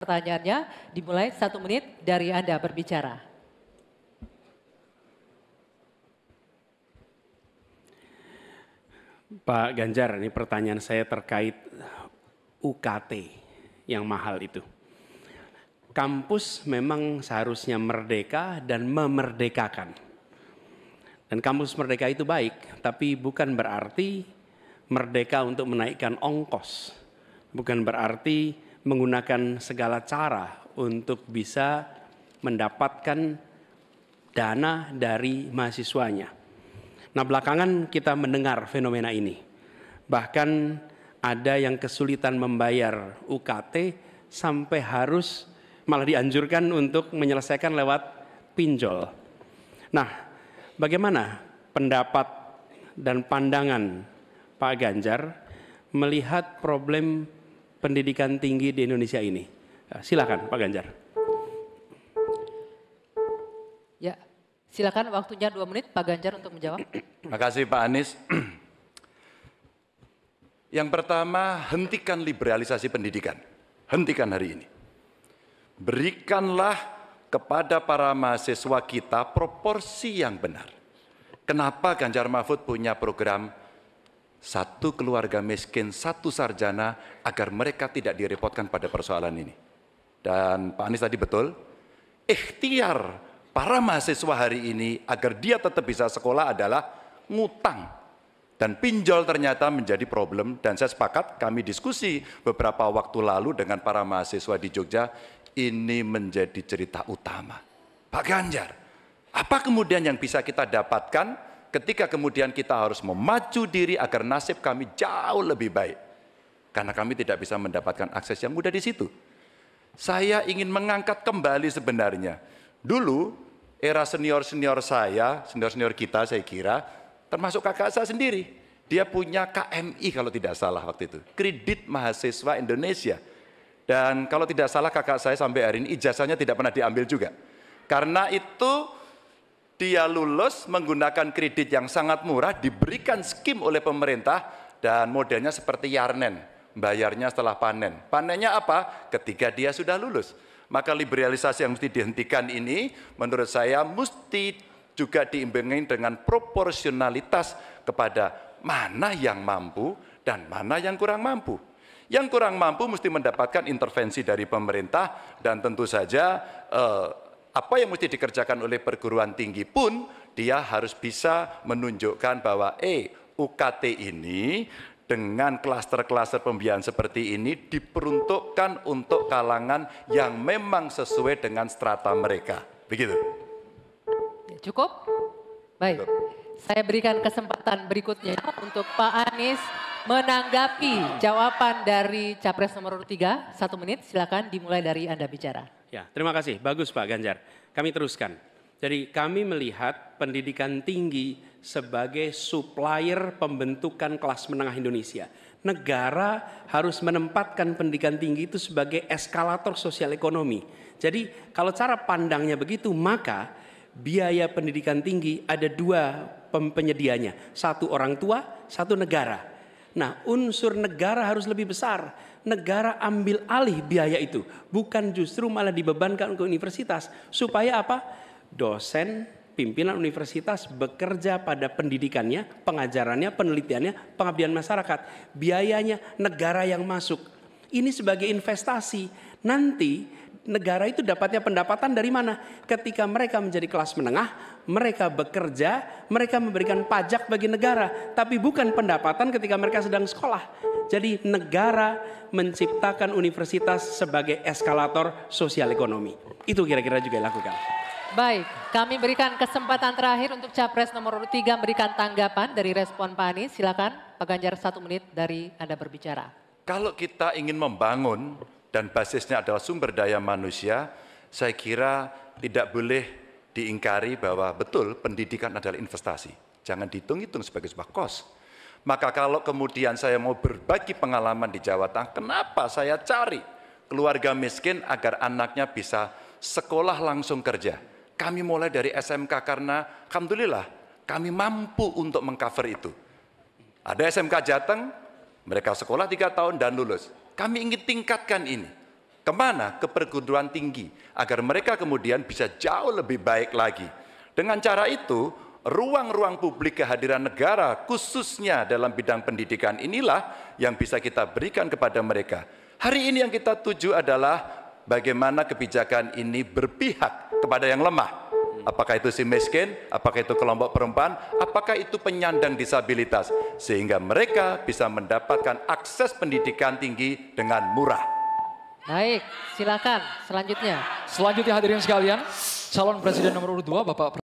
pertanyaannya. Dimulai 1 menit dari Anda berbicara. Pak Ganjar, ini pertanyaan saya terkait UKT yang mahal itu. Kampus memang seharusnya merdeka dan memerdekakan. Dan kampus merdeka itu baik, tapi bukan berarti merdeka untuk menaikkan ongkos. Bukan berarti menggunakan segala cara untuk bisa mendapatkan dana dari mahasiswanya. Nah, belakangan kita mendengar fenomena ini. Bahkan ada yang kesulitan membayar UKT sampai harus malah dianjurkan untuk menyelesaikan lewat pinjol. Nah, bagaimana pendapat dan pandangan Pak Ganjar melihat problem pendidikan tinggi di Indonesia ini? Silakan Pak Ganjar. Ya, silakan waktunya 2 menit Pak Ganjar untuk menjawab. Terima kasih Pak Anies. Yang pertama, hentikan liberalisasi pendidikan. Hentikan hari ini. Berikanlah kepada para mahasiswa kita proporsi yang benar. Kenapa Ganjar Mahfud punya program 1 keluarga miskin, 1 sarjana agar mereka tidak direpotkan pada persoalan ini. Dan Pak Anies tadi betul, ikhtiar para mahasiswa hari ini agar dia tetap bisa sekolah adalah ngutang. Dan pinjol ternyata menjadi problem, dan saya sepakat kami diskusi beberapa waktu lalu dengan para mahasiswa di Jogja, ini menjadi cerita utama. Pak Ganjar, apa kemudian yang bisa kita dapatkan ketika kemudian kita harus memacu diri agar nasib kami jauh lebih baik? Karena kami tidak bisa mendapatkan akses yang mudah di situ. Saya ingin mengangkat kembali sebenarnya. Dulu era senior-senior saya, senior-senior kita saya kira, termasuk kakak saya sendiri, dia punya KMI kalau tidak salah waktu itu, Kredit Mahasiswa Indonesia. Dan kalau tidak salah kakak saya sampai hari ini ijazahnya tidak pernah diambil juga. Karena itu dia lulus menggunakan kredit yang sangat murah, diberikan skim oleh pemerintah, dan modelnya seperti Yarnen, bayarnya setelah panen. Panennya apa? Ketika dia sudah lulus. Maka liberalisasi yang mesti dihentikan ini menurut saya mesti juga diimbangi dengan proporsionalitas kepada mana yang mampu dan mana yang kurang mampu. Yang kurang mampu mesti mendapatkan intervensi dari pemerintah, dan tentu saja apa yang mesti dikerjakan oleh perguruan tinggi pun dia harus bisa menunjukkan bahwa UKT ini dengan klaster-klaster pembiayaan seperti ini diperuntukkan untuk kalangan yang memang sesuai dengan strata mereka. Begitu. Cukup? Baik. Saya berikan kesempatan berikutnya untuk Pak Anies menanggapi jawaban dari Capres nomor 3. 1 menit, silakan dimulai dari Anda bicara. Ya, terima kasih. Bagus Pak Ganjar. Kami teruskan. Jadi kami melihat pendidikan tinggi sebagai supplier pembentukan kelas menengah Indonesia. Negara harus menempatkan pendidikan tinggi itu sebagai eskalator sosial ekonomi. Jadi kalau cara pandangnya begitu, maka biaya pendidikan tinggi ada 2 penyedianya. 1 orang tua, 1 negara. Nah, unsur negara harus lebih besar. Negara ambil alih biaya itu. Bukan justru malah dibebankan ke universitas. Supaya apa? Dosen, pimpinan universitas bekerja pada pendidikannya, pengajarannya, penelitiannya, pengabdian masyarakat. Biayanya negara yang masuk. Ini sebagai investasi. Nanti negara itu dapatnya pendapatan dari mana? Ketika mereka menjadi kelas menengah, mereka bekerja, mereka memberikan pajak bagi negara, tapi bukan pendapatan ketika mereka sedang sekolah. Jadi negara menciptakan universitas sebagai eskalator sosial ekonomi. Itu kira-kira juga dilakukan. Baik, kami berikan kesempatan terakhir untuk Capres nomor 3 memberikan tanggapan dari respon Pak Anies. Silakan Pak Ganjar, 1 menit dari Anda berbicara. Kalau kita ingin membangun dan basisnya adalah sumber daya manusia, saya kira tidak boleh diingkari bahwa betul pendidikan adalah investasi. Jangan dihitung-hitung sebagai sebuah kos. Maka kalau kemudian saya mau berbagi pengalaman di Jawa Tengah, kenapa saya cari keluarga miskin agar anaknya bisa sekolah langsung kerja. Kami mulai dari SMK karena alhamdulillah kami mampu untuk mengcover itu. Ada SMK Jateng, mereka sekolah 3 tahun dan lulus. Kami ingin tingkatkan ini. Kemana? Ke perguruan tinggi. Agar mereka kemudian bisa jauh lebih baik lagi. Dengan cara itu, ruang-ruang publik kehadiran negara khususnya dalam bidang pendidikan inilah yang bisa kita berikan kepada mereka. Hari ini yang kita tuju adalah bagaimana kebijakan ini berpihak kepada yang lemah. Apakah itu si miskin, apakah itu kelompok perempuan, apakah itu penyandang disabilitas. Sehingga mereka bisa mendapatkan akses pendidikan tinggi dengan murah. Baik, silakan selanjutnya. Selanjutnya hadirin sekalian, calon presiden nomor urut 2 Bapak